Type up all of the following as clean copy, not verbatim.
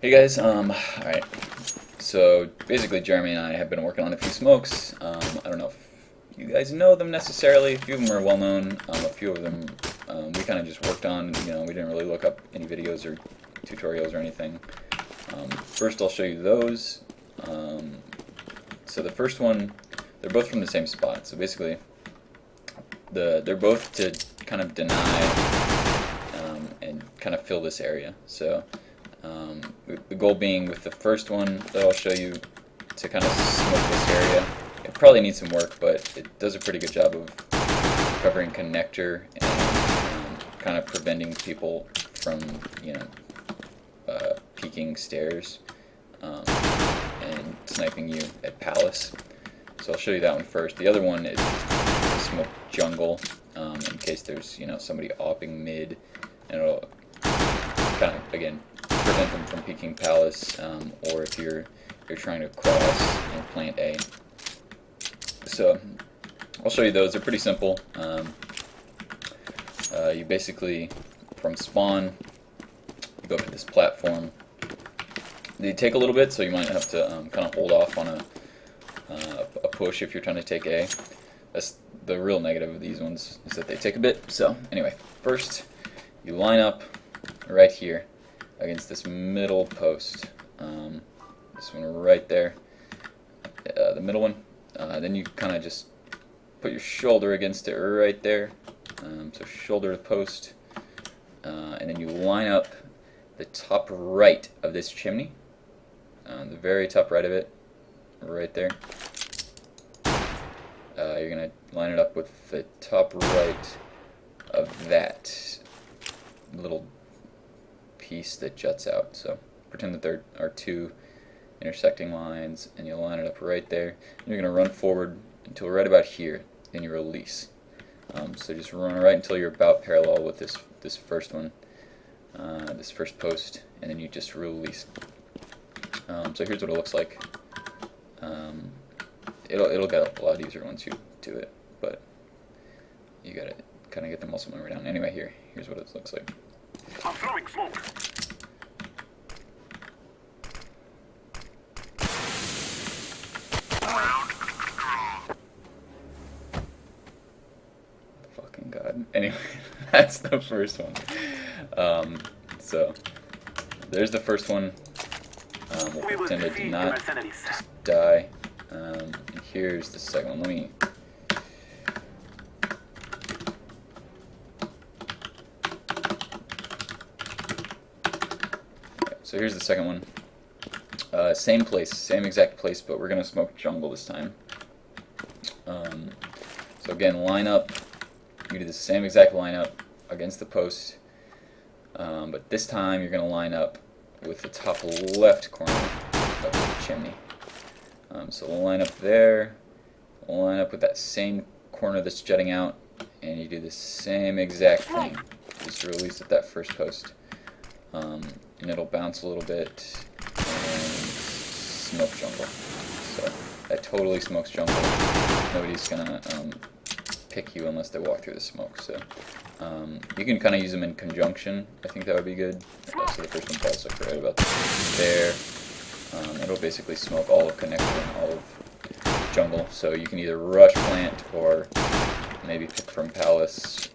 Hey guys, alright, so basically Jeremy and I have been working on a few smokes. I don't know if you guys know them necessarily. A few of them are well known. A few of them we kind of just worked on. We didn't really look up any videos or tutorials or anything. First I'll show you those. So the first one, they're both from the same spot. So basically they're both to kind of deny and kind of fill this area. So the goal being with the first one that I'll show you to kind of smoke this area. It probably needs some work, but it does a pretty good job of covering connector and kind of preventing people from, peeking stairs and sniping you at palace. So I'll show you that one first. The other one is smoke jungle, in case there's somebody opping mid, and it'll kind of again prevent them from peeking palace, or if you're trying to cross and plant A. So I'll show you those. They're pretty simple. You basically, from spawn, you go up to this platform. They take a little bit, so you might have to kind of hold off on a push if you're trying to take A. That's the real negative of these ones, is that they take a bit. So anyway, first you line up right here against this middle post. This one right there, the middle one. Then you kind of just put your shoulder against it right there. So shoulder to post, and then you line up the top right of this chimney, the very top right of it, right there. You're going to line it up with the top right of that little piece that juts out. So pretend that there are two intersecting lines, and you line it up right there. And you're going to run forward until right about here, then you release. So just run right until you're about parallel with this first one, this first post, and then you just release. So here's what it looks like. It'll get a lot easier once you do it, but you gotta kind of get the muscle memory down. Anyway, here's what it looks like. I'm throwing smoke. Fucking God. Anyway, that's the first one. So there's the first one. We'll pretend it did not just die. And here's the second one. Let me. So here's the second one. Same place, same exact place, but we're gonna smoke jungle this time. So again, line up. You do the same exact lineup against the post, but this time you're gonna line up with the top left corner of the chimney. So we'll line up there. We'll line up with that same corner that's jutting out, and you do the same exact thing. Just release at that first post. And it'll bounce a little bit and smoke jungle. So that totally smokes jungle. Nobody's gonna pick you unless they walk through the smoke. So you can kind of use them in conjunction. I think that would be good. So the first one falls like right about there. It'll basically smoke all of connector and all of jungle. So you can either rush plant or maybe pick from palace,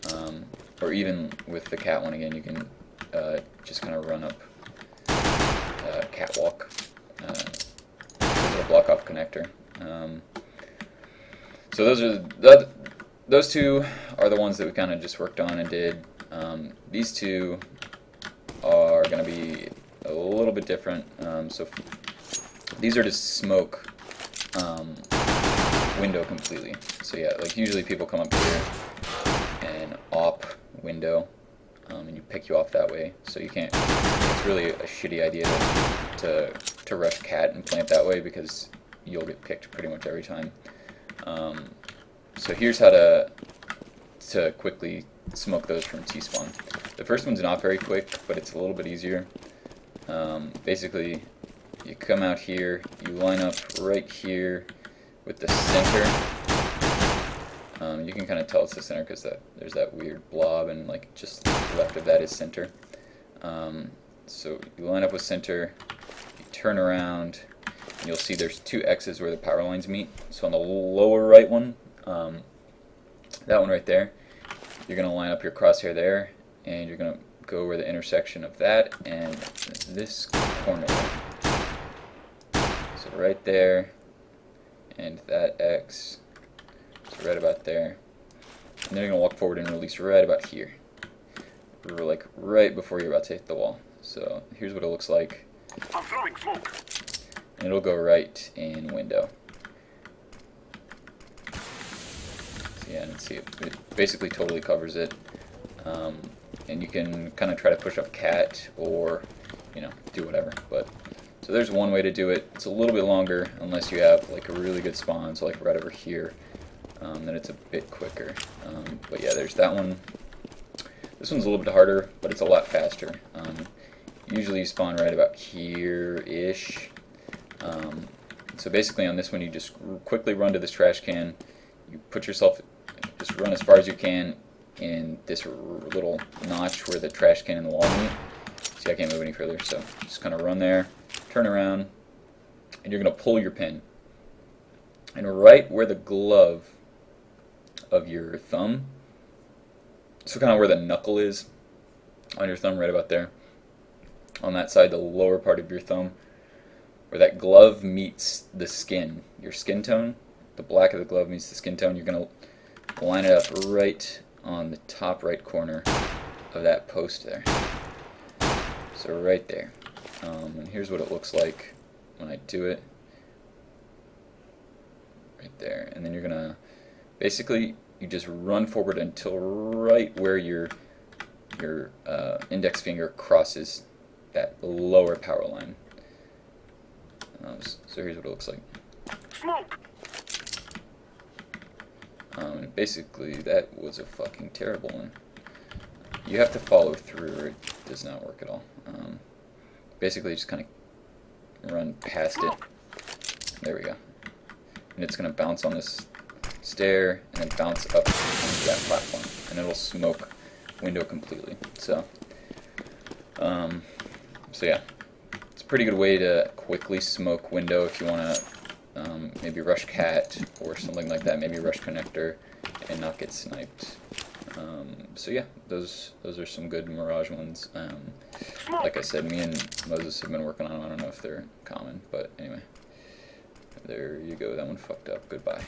or even with the cat one again, you can just kind of run up catwalk. It'll block off connector. So those two are the ones that we kind of just worked on and did. These two are going to be a little bit different. So these are to smoke window completely. So yeah, like usually people come up here and op window, and you pick you off that way. So you can't. It's really a shitty idea to rush cat and plant that way, because you'll get picked pretty much every time. So here's how to quickly smoke those from T-spawn. The first one's not very quick, but it's a little bit easier. Basically, you come out here, you line up right here with the center. You can kind of tell it's the center because there's that weird blob, and like just left of that is center. So you line up with center, turn around, and you'll see there's two X's where the power lines meet. So on the lower right one, that one right there, you're going to line up your crosshair there, and you're going to go over the intersection of that and this corner there. So right there, and that X, so right about there. And then you're going to walk forward and release right about here. Like right before you're about to hit the wall. So here's what it looks like. I'm throwing smoke. And it'll go right in window. So yeah, and see, it basically totally covers it. And you can kind of try to push up cat or, you know, do whatever. But so there's one way to do it. It's a little bit longer unless you have like a really good spawn, so like right over here. Then it's a bit quicker. But yeah, there's that one. This one's a little bit harder, but it's a lot faster. Usually you spawn right about here-ish. So basically on this one you just quickly run to this trash can. You put yourself, just run as far as you can in this little notch where the trash can and the wall meet. See, I can't move any further, so just kind of run there, turn around, and you're going to pull your pin. And right where the glove of your thumb, so kind of where the knuckle is on your thumb, right about there, on that side, the lower part of your thumb, where that glove meets the skin, your skin tone, the black of the glove meets the skin tone, you're going to line it up right on the top right corner of that post there. So right there. And here's what it looks like when I do it. Right there. And then you're going to, basically, you just run forward until right where your index finger crosses that lower power line. So here's what it looks like. Smoke. And basically, that was a fucking terrible one. You have to follow through, or it does not work at all. Basically, just kind of run past it. There we go. And it's going to bounce on this stair, and then bounce up onto that platform. And it'll smoke window completely. So yeah. It's a pretty good way to quickly smoke window if you want to maybe rush cat or something like that, maybe rush connector and not get sniped. So yeah, those are some good Mirage ones. Like I said, me and Moses have been working on them. I don't know if they're common, but anyway, there you go. That one fucked up. Goodbye.